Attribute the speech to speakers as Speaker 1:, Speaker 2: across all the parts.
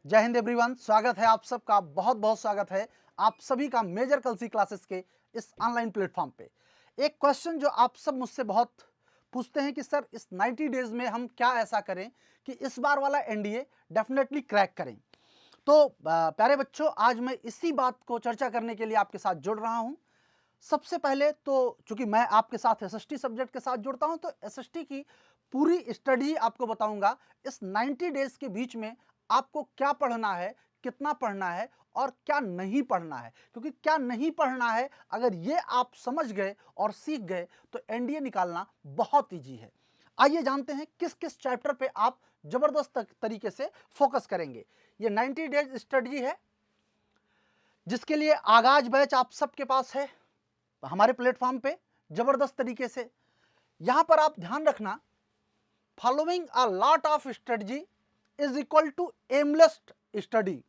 Speaker 1: जय हिंद एवरीवन, स्वागत है आप सबका, बहुत बहुत स्वागत है आप सभी का मेजर कलसी क्लासेस के इस ऑनलाइन प्लेटफॉर्म पे। एक क्वेश्चन जो आप सब मुझसे बहुत पूछते हैं कि सर इस 90 डेज में हम क्या ऐसा करें कि इस बार वाला एनडीए डेफिनेटली क्रैक करें। तो प्यारे बच्चों, आज मैं इसी बात को चर्चा करने के लिए आपके साथ जुड़ रहा हूं। सबसे पहले तो चूंकि मैं आपके साथ एसएसटी सब्जेक्ट के साथ जुड़ता हूं, तो एसएसटी की पूरी स्टडी आपको बताऊंगा। इस 90 डेज के बीच में आपको क्या पढ़ना है, कितना पढ़ना है और क्या नहीं पढ़ना है, क्योंकि क्या नहीं पढ़ना है अगर ये आप समझ गए और सीख गए तो एनडीए निकालना बहुत ईजी है। आइए जानते हैं किस किस चैप्टर पे आप जबरदस्त तरीके से फोकस करेंगे। ये 90 डेज स्टडी है जिसके लिए आगाज बैच आप सबके पास है हमारे प्लेटफॉर्म पे जबरदस्त तरीके से। यहां पर आप ध्यान रखना, following a lot of strategy is equal to aimless study.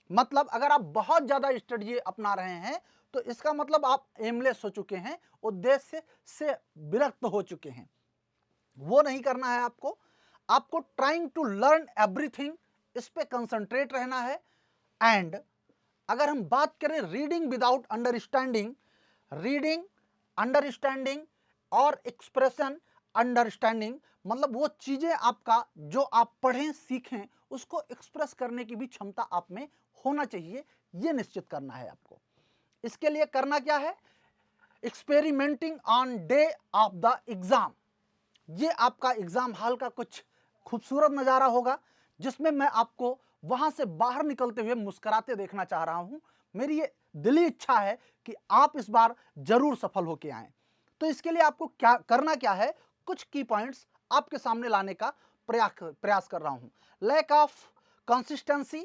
Speaker 1: मतलब अगर आप बहुत ज्यादा स्ट्रेटजी अपना रहे हैं तो इसका मतलब आप एमलेस हो चुके हैं, उद्देश्य से विरक्त हो चुके हैं। वो नहीं करना है आपको। आपको ट्राइंग टू लर्न एवरीथिंग, इस पे कंसंट्रेट रहना है। एंड अगर हम बात करें reading without understanding, reading, understanding और एक्सप्रेशन अंडरस्टैंडिंग, मतलब वो चीजें आपका जो आप पढ़ें सीखें उसको एक्सप्रेस करने की भी क्षमता आप में होना चाहिए, ये निश्चित करना है आपको। इसके लिए करना क्या है, experimenting on day of the exam. ये आपका एग्जाम हॉल का कुछ खूबसूरत नजारा होगा जिसमें मैं आपको वहां से बाहर निकलते हुए मुस्कुराते देखना चाह रहा हूं। मेरी ये दिली इच्छा है कि आप इस बार जरूर सफल होकर आए। तो इसके लिए आपको क्या करना क्या है, कुछ की पॉइंट्स आपके सामने लाने का प्रयास कर रहा हूं। Lack of consistency.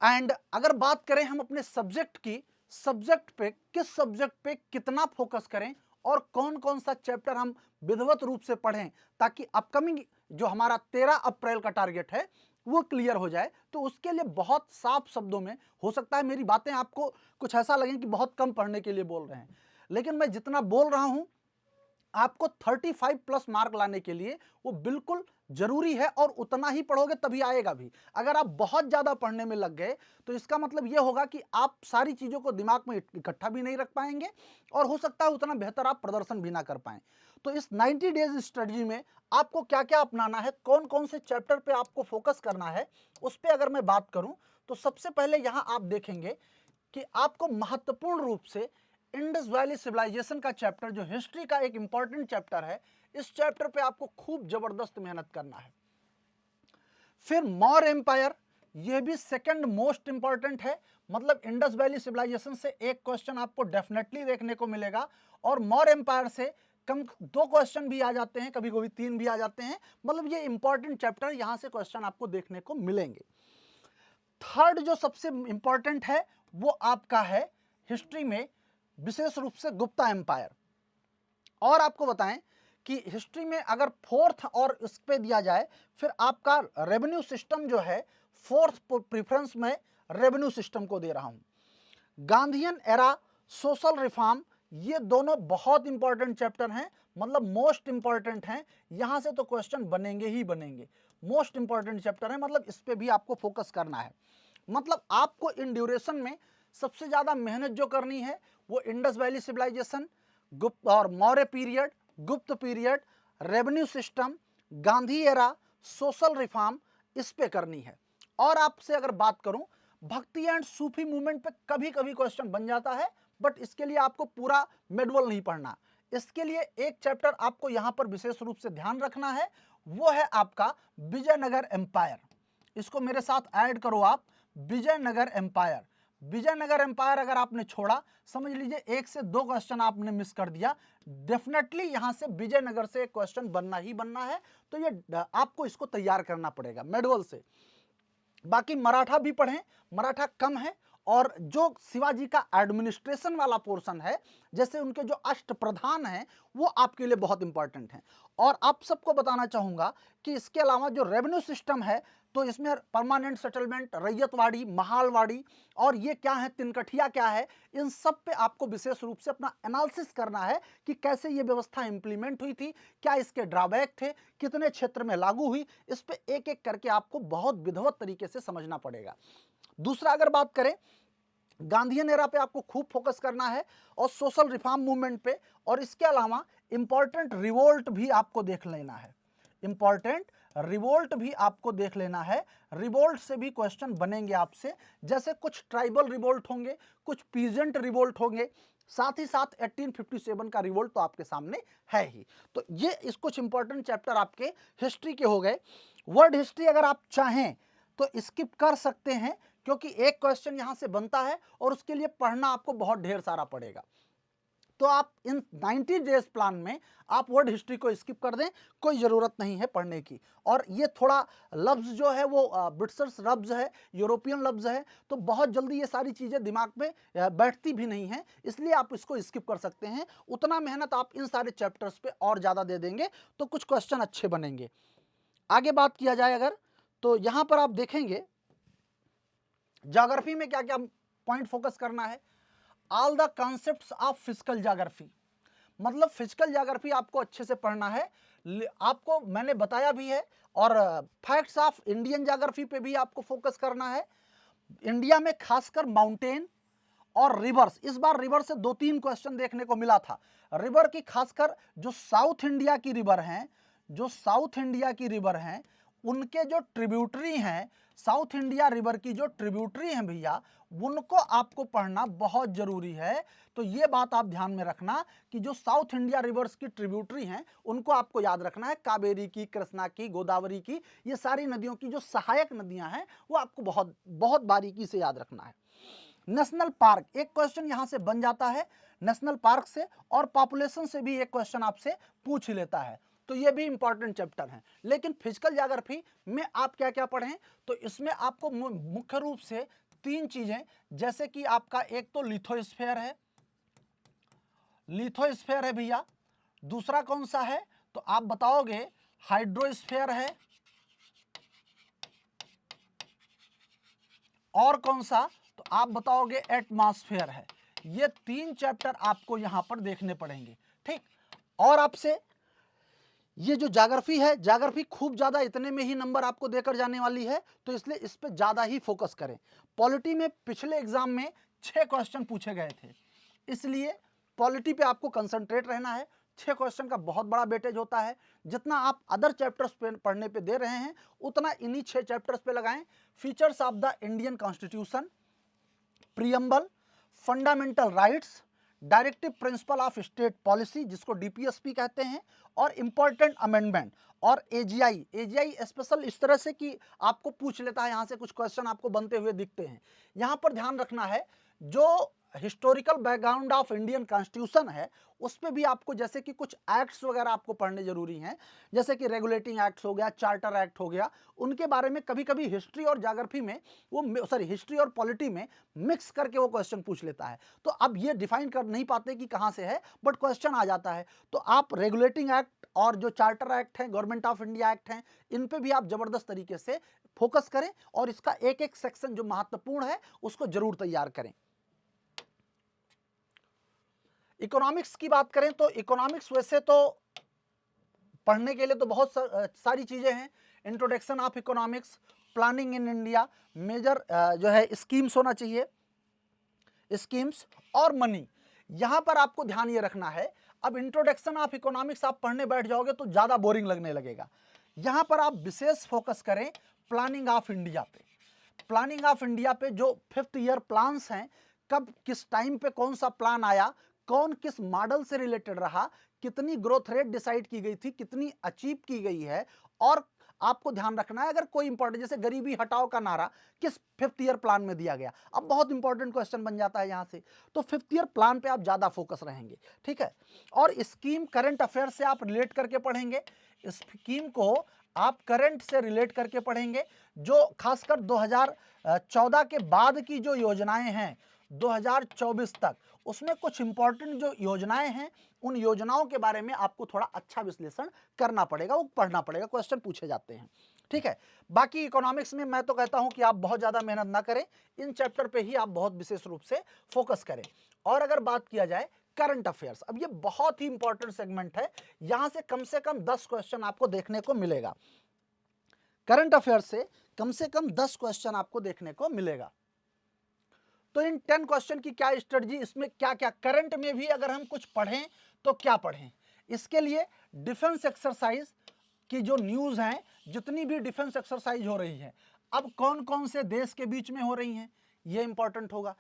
Speaker 1: एंड अगर बात करें हम अपने सब्जेक्ट की, सब्जेक्ट पे किस सब्जेक्ट पे कितना फोकस करें और कौन कौन सा चैप्टर हम विधिवत रूप से पढ़ें ताकि अपकमिंग जो हमारा 13 अप्रैल का टारगेट है वो क्लियर हो जाए। तो उसके लिए बहुत साफ शब्दों में, हो सकता है मेरी बातें आपको कुछ ऐसा लगे कि बहुत कम पढ़ने के लिए बोल रहे हैं, लेकिन मैं जितना बोल रहा हूं आपको 35 प्लस मार्क लाने के लिए वो बिल्कुल जरूरी है, और उतना ही पढ़ोगे तभी आएगा भी। अगर आप बहुत ज्यादा पढ़ने में लग गए तो इसका मतलब ये होगा कि आप सारी चीजों को दिमाग में इकट्ठा भी नहीं रख पाएंगे और हो सकता है उतना बेहतर आप प्रदर्शन भी ना कर पाएं। तो इस 90 डेज स्ट्रेटजी में आपको क्या क्या अपनाना है, कौन कौन से चैप्टर पे आपको फोकस करना है, उस पर अगर मैं बात करूं तो सबसे पहले यहां आप देखेंगे कि आपको महत्वपूर्ण रूप से इंडस वैली सिविलाइजेशन का चैप्टर, जो हिस्ट्री का एक इंपॉर्टेंट चैप्टर है, इस चैप्टर पे आपको खूब जबरदस्त मेहनत करना है। फिर मौर्य एम्पायर, यह भी सेकंड मोस्ट इंपॉर्टेंट है। मतलब इंडस वैली सिविलाइजेशन से एक क्वेश्चन आपको डेफिनेटली देखने को मिलेगा और मौर्य एम्पायर से कम 2 क्वेश्चन भी आ जाते हैं, कभी कभी 3 भी आ जाते हैं। मतलब ये इंपॉर्टेंट चैप्टर, यहां से क्वेश्चन आपको देखने को मिलेंगे। थर्ड जो सबसे इंपॉर्टेंट है वो आपका है हिस्ट्री में विशेष रूप से गुप्ता एम्पायर। और आपको बताएं कि हिस्ट्री में अगर फोर्थ और इस पे दिया जाए, फिर आपका रेवेन्यू सिस्टम जो है, फोर्थ प्रेफरेंस में रेवेन्यू सिस्टम को दे रहा हूं। गांधीयन एरा, सोशल रिफॉर्म, ये दोनों बहुत इंपॉर्टेंट चैप्टर हैं, मतलब मोस्ट इंपॉर्टेंट हैं। यहां से तो क्वेश्चन बनेंगे ही बनेंगे, मोस्ट इंपॉर्टेंट चैप्टर है, मतलब इस पे भी आपको फोकस करना है। मतलब आपको इन ड्यूरेशन में सबसे ज्यादा मेहनत जो करनी है वो इंडस वैली सिविलाइजेशन, गुप्त और मौर्य पीरियड, गुप्त period, revenue system, Gandhi era, social reform, इस पे करनी है। और आपसे अगर बात करूं, भक्ति एंड सूफी मूवमेंट पे कभी कभी क्वेश्चन बन जाता है, बट इसके लिए आपको पूरा मेडवल नहीं पढ़ना। इसके लिए एक चैप्टर आपको यहां पर विशेष रूप से ध्यान रखना है, वो है आपका विजयनगर एम्पायर। इसको मेरे साथ ऐड करो आप, विजयनगर एम्पायर। विजयनगर एम्पायर अगर आपने छोड़ा, समझ लीजिए 1 से 2 क्वेश्चन आपने मिस कर दिया। डेफिनेटली यहां से विजयनगर से एक क्वेश्चन बनना ही बनना है, तो ये आपको इसको तैयार करना पड़ेगा मेडवल से। बाकी मराठा भी पढ़ें, मराठा कम है, और जो शिवाजी का एडमिनिस्ट्रेशन वाला पोर्शन है, जैसे उनके जो अष्ट प्रधान हैं, वो आपके लिए बहुत इंपॉर्टेंट हैं। और आप सबको बताना चाहूंगा कि इसके अलावा जो रेवेन्यू सिस्टम है, तो इसमें परमानेंट सेटलमेंट, रैयतवाड़ी, महालवाड़ी और ये क्या है, तिनकठिया क्या है, इन सब पे आपको विशेष रूप से अपना एनालिसिस करना है कि कैसे ये व्यवस्था इंप्लीमेंट हुई थी, क्या इसके ड्रॉबैक थे, कितने क्षेत्र में लागू हुई। इस पे एक एक करके आपको बहुत विधिवत तरीके से समझना पड़ेगा। दूसरा अगर बात करें, गांधीयन एरा पे आपको खूब फोकस करना है और सोशल रिफॉर्म मूवमेंट पे, और इसके अलावा इंपॉर्टेंट रिवोल्ट भी आपको देख लेना है। इंपॉर्टेंट रिवोल्ट भी आपको देख लेना है। रिवोल्ट से भी क्वेश्चन बनेंगे आपसे, जैसे कुछ ट्राइबल रिवोल्ट होंगे, कुछ पीजेंट रिवोल्ट होंगे, साथ ही साथ 1857 का रिवोल्ट तो आपके सामने है ही। तो ये इस कुछ इंपॉर्टेंट चैप्टर आपके हिस्ट्री के हो गए। वर्ल्ड हिस्ट्री अगर आप चाहें तो स्किप कर सकते हैं, क्योंकि एक क्वेश्चन यहां से बनता है और उसके लिए पढ़ना आपको बहुत ढेर सारा पड़ेगा। तो आप इन 90 डेज प्लान में आप वर्ल्ड हिस्ट्री को स्किप कर दें, कोई ज़रूरत नहीं है पढ़ने की। और ये थोड़ा लफ्ज़ जो है वो ब्रिटिशर्स लफ्ज़ है, यूरोपियन लफ्ज़ है, तो बहुत जल्दी ये सारी चीज़ें दिमाग में बैठती भी नहीं हैं, इसलिए आप इसको स्किप कर सकते हैं। उतना मेहनत आप इन सारे चैप्टर्स पे और ज़्यादा दे देंगे तो कुछ क्वेश्चन अच्छे बनेंगे। आगे बात किया जाए अगर, तो यहाँ पर आप देखेंगे ज्योग्राफी में क्या क्या पॉइंट फोकस करना है। All the concepts of physical geography, मतलब फिजिकल ज्योग्राफी आपको अच्छे से पढ़ना है। आपको मैंने बताया भी है। और फैक्ट्स ऑफ इंडियन ज्योग्राफी पे भी आपको फोकस करना है। इंडिया में खासकर माउंटेन और रिवर्स, इस बार रिवर से 2-3 क्वेश्चन देखने को मिला था। रिवर की खासकर जो साउथ इंडिया की रिवर हैं, जो साउथ इंडिया की रिवर हैं, उनके जो ट्रिब्यूटरी हैं, साउथ इंडिया रिवर की जो ट्रिब्यूटरी हैं भैया, उनको आपको पढ़ना बहुत जरूरी है। तो ये बात आप ध्यान में रखना कि जो साउथ इंडिया रिवर्स की ट्रिब्यूटरी हैं उनको आपको याद रखना है। कावेरी की, कृष्णा की, गोदावरी की, ये सारी नदियों की जो सहायक नदियां हैं वो आपको बहुत बहुत बारीकी से याद रखना है। नेशनल पार्क, एक क्वेश्चन यहां से बन जाता है नेशनल पार्क से, और पॉपुलेशन से भी एक क्वेश्चन आपसे पूछ ही लेता है, तो ये भी इंपॉर्टेंट चैप्टर हैं। लेकिन फिजिकल ज्योग्राफी में आप क्या क्या पढ़ें, तो इसमें आपको मुख्य रूप से 3 चीजें, जैसे कि आपका एक तो लिथोस्फीयर है, लिथोस्फीयर है भैया। दूसरा कौन सा है तो आप बताओगे हाइड्रोस्फीयर है, और कौन सा तो आप बताओगे एटमॉस्फेयर है। ये 3 चैप्टर आपको यहां पर देखने पड़ेंगे, ठीक। और आपसे ये जो ज्योग्राफी है, ज्योग्राफी खूब ज़्यादा इतने में ही नंबर आपको देकर जाने वाली है, तो इसलिए इस पे ज़्यादा ही फोकस करें। पॉलिटी में पिछले एग्जाम में 6 क्वेश्चन पूछे गए थे, इसलिए पॉलिटी पे आपको कंसंट्रेट रहना है। 6 क्वेश्चन का बहुत बड़ा वेटेज होता है। जितना आप अदर चैप्टर्स पे पढ़ने पे दे रहे हैं उतना इन्हीं 6 चैप्टर्स पे लगाएं। Features of the Indian constitution, preamble, fundamental rights, directive principle of state policy जिसको डीपीएसपी कहते हैं, और इंपॉर्टेंट अमेंडमेंट, और एजीआई। एजीआई स्पेशल इस तरह से कि आपको पूछ लेता है, यहाँ से कुछ क्वेश्चन आपको बनते हुए दिखते हैं। यहाँ पर ध्यान रखना है, जो historical background of Indian constitution है उस पर भी आपको, जैसे कि कुछ एक्ट्स वगैरह आपको पढ़ने जरूरी हैं, जैसे कि रेगुलेटिंग एक्ट्स हो गया, चार्टर एक्ट हो गया, उनके बारे में कभी कभी हिस्ट्री और ज्योग्राफी में वो हिस्ट्री और पॉलिटी में मिक्स करके वो क्वेश्चन पूछ लेता है। तो अब ये डिफाइन कर नहीं पाते कि कहाँ से है, बट क्वेश्चन आ जाता है। तो आप रेगुलेटिंग एक्ट और जो चार्टर एक्ट हैं, गवर्नमेंट ऑफ इंडिया एक्ट हैं, इन पे भी आप जबरदस्त तरीके से फोकस करें और इसका एक एक सेक्शन जो महत्वपूर्ण है उसको जरूर तैयार करें। इकोनॉमिक्स की बात करें तो इकोनॉमिक्स वैसे तो पढ़ने के लिए तो बहुत सारी चीजें हैं। Introduction of economics, planning in India, major जो है स्कीम्स होना चाहिए, स्कीम्स और मनी। यहां पर आपको ध्यान ये रखना है, अब इंट्रोडक्शन ऑफ इकोनॉमिक्स आप पढ़ने बैठ जाओगे तो ज्यादा बोरिंग लगने लगेगा। यहां पर आप विशेष फोकस करें प्लानिंग ऑफ इंडिया पे। प्लानिंग ऑफ इंडिया पे जो 5th ईयर प्लान्स हैं, कब किस टाइम पे कौन सा प्लान आया, कौन किस मॉडल से रिलेटेड रहा, कितनी ग्रोथ रेट डिसाइड की गई थी, कितनी अचीव की गई है, और आपको ध्यान रखना है अगर कोई इंपॉर्टेंट, जैसे गरीबी हटाओ का नारा किस 5th ईयर प्लान में दिया गया, अब बहुत इंपॉर्टेंट क्वेश्चन बन जाता है यहां से। तो 5th ईयर प्लान पे आप ज्यादा फोकस रहेंगे, ठीक है। और स्कीम करंट अफेयर से आप रिलेट करके पढ़ेंगे, स्कीम को आप करंट से रिलेट करके पढ़ेंगे। जो खासकर 2014 के बाद की जो योजनाएं हैं 2024 तक, उसमें कुछ इंपॉर्टेंट जो योजनाएं हैं उन योजनाओं के बारे में आपको थोड़ा अच्छा विश्लेषण करना पड़ेगा, वो पढ़ना पड़ेगा, क्वेश्चन पूछे जाते हैं। ठीक है। बाकी इकोनॉमिक्स में मैं तो कहता हूं कि आप बहुत ज़्यादा मेहनत ना करें, इन चैप्टर पे ही आप बहुत विशेष रूप से फोकस करें। और अगर बात किया जाए करंट अफेयर्स, अब ये बहुत ही इंपॉर्टेंट सेगमेंट है, यहां से कम 10 क्वेश्चन आपको देखने को मिलेगा। करंट अफेयर्स से कम 10 क्वेश्चन आपको देखने को मिलेगा। तो इन 10 क्वेश्चन की क्या स्ट्रेटजी, इसमें क्या क्या करंट में भी अगर हम कुछ पढ़ें तो क्या पढ़ें, इसके लिए डिफेंस एक्सरसाइज की जो न्यूज़ हैं, जितनी भी डिफेंस एक्सरसाइज हो रही है, अब कौन कौन से देश के बीच में हो रही हैं, ये इंपॉर्टेंट होगा।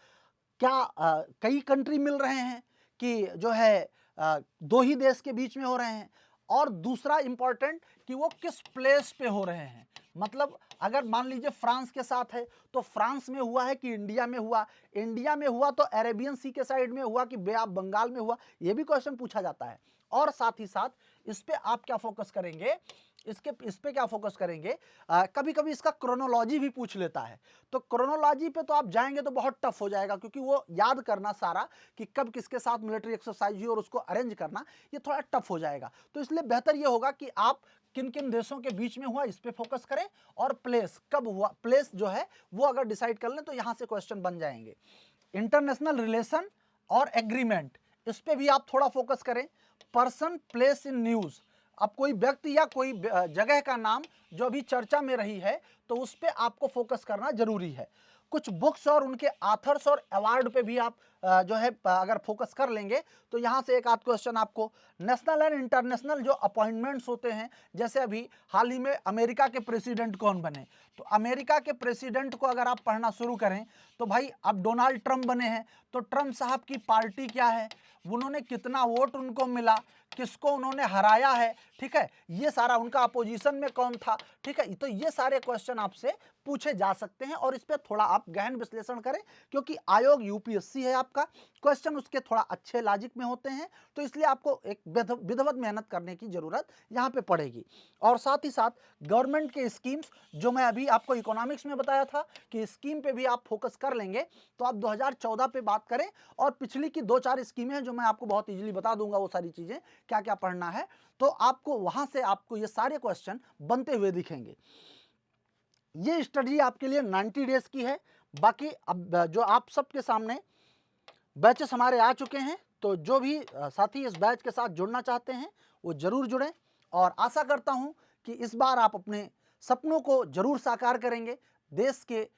Speaker 1: क्या कई कंट्री मिल रहे हैं कि जो है दो ही देश के बीच में हो रहे हैं, और दूसरा इंपॉर्टेंट कि वो किस प्लेस पे हो रहे हैं। मतलब अगर मान लीजिए फ्रांस के साथ है तो फ्रांस में हुआ है कि इंडिया में हुआ, इंडिया में हुआ तो अरेबियन सी के साइड में हुआ कि बे आप बंगाल में हुआ, ये भी क्वेश्चन पूछा जाता है। और साथ ही साथ इस पे आप क्या फोकस करेंगे, इस पे क्या फोकस करेंगे, कभी कभी इसका क्रोनोलॉजी भी पूछ लेता है। तो क्रोनोलॉजी पे तो आप जाएंगे तो बहुत टफ हो जाएगा, क्योंकि वो याद करना सारा कि कब किसके साथ मिलिट्री एक्सरसाइज हुई और उसको अरेंज करना, ये थोड़ा टफ हो जाएगा। तो इसलिए बेहतर ये होगा कि आप किन किन देशों के बीच में हुआ इस पे फोकस करें, और प्लेस कब हुआ, प्लेस जो है वो अगर डिसाइड कर लें तो यहां से क्वेश्चन बन जाएंगे। इंटरनेशनल रिलेशन और एग्रीमेंट, इस पे भी आप थोड़ा फोकस करें। पर्सन प्लेस इन न्यूज़, अब कोई व्यक्ति या कोई जगह का नाम जो अभी चर्चा में रही है तो उस पे आपको फोकस करना जरूरी है। कुछ बुक्स और उनके आथर्स और अवार्ड पे भी आप जो है अगर फोकस कर लेंगे तो यहाँ से एक आध क्वेश्चन आपको। नेशनल एंड इंटरनेशनल जो अपॉइंटमेंट्स होते हैं, जैसे अभी हाल ही में अमेरिका के प्रेसिडेंट कौन बने, तो अमेरिका के प्रेसिडेंट को अगर आप पढ़ना शुरू करें तो भाई अब डोनाल्ड ट्रंप बने हैं, तो ट्रंप साहब की पार्टी क्या है, उन्होंने कितना वोट उनको मिला, किसको उन्होंने हराया है, ठीक है, ये सारा, उनका अपोजिशन में कौन था, ठीक है। तो ये सारे क्वेश्चन आपसे पूछे जा सकते हैं और इस पर थोड़ा आप गहन विश्लेषण करें, क्योंकि आयोग यूपीएससी है आपका, क्वेश्चन उसके थोड़ा अच्छे लॉजिक में होते हैं, तो इसलिए आपको एक विधिवत मेहनत करने की जरूरत यहाँ पे पड़ेगी। और साथ ही साथ गवर्नमेंट के स्कीम्स, जो मैं अभी आपको इकोनॉमिक्स में बताया था कि स्कीम पे भी आप फोकस कर लेंगे तो आप 2014 पे बात करें, और पिछली की 2-4 स्कीमें हैं जो मैं आपको बहुत इजीली बता दूंगा, वो सारी चीजें क्या क्या पढ़ना है, तो आपको वहां से आपको ये सारे क्वेश्चन बनते हुए दिखेंगे। ये स्टडी आपके लिए 90 डेज की है। बाकी अब जो आप सबके सामने बैचेस हमारे आ चुके हैं, तो जो भी साथी इस बैच के साथ जुड़ना चाहते हैं वो जरूर जुड़ें, और आशा करता हूं कि इस बार आप अपने सपनों को जरूर साकार करेंगे। देश के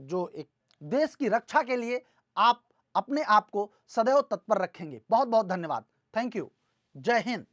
Speaker 1: जो एक देश की रक्षा के लिए आप अपने आप को सदैव तत्पर रखेंगे। बहुत बहुत धन्यवाद। Thank you. जय हिंद।